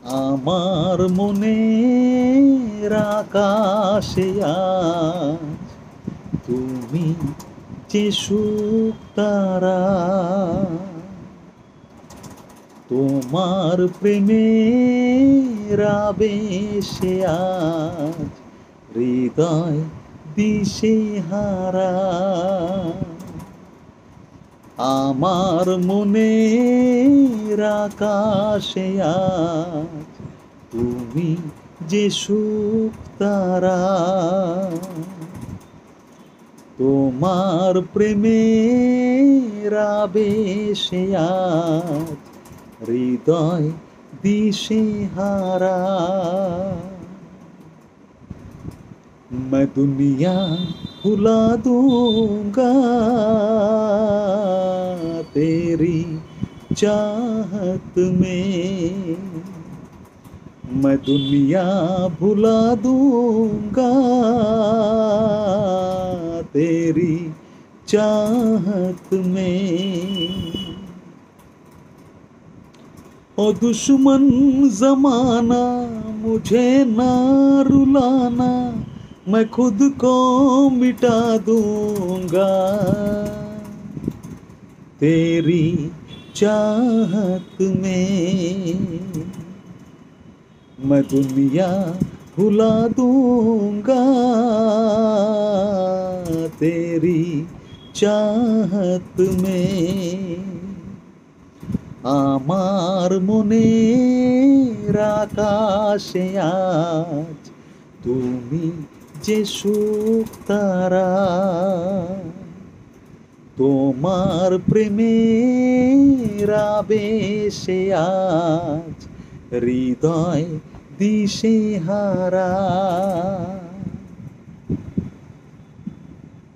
আমার মনের আকাশে আজ তুমি যে সুখ তারা, তোমার প্রেমের আবেশে আজ হৃদয় দিশেহারা। আমার মনের আকাশে আজ তুমি যে সুখ তারা, তোমার প্রেমের আবেশে আজ হৃদয় দিশেহারা। मैं दुनिया भुला दूंगा तेरी चाहत में, मैं दुनिया भुला दूंगा तेरी चाहत में। ओ दुश्मन जमाना मुझे ना रुलाना, मैं खुद को मिटा दूंगा तेरी चाहत में। मैं दुनिया भुला दूंगा तेरी चाहत में। আমার মনের আকাশে আজ তুমি যে সুখ তারা, তোমার প্রেমের আবেশে আজ হৃদয় দিশেহারা।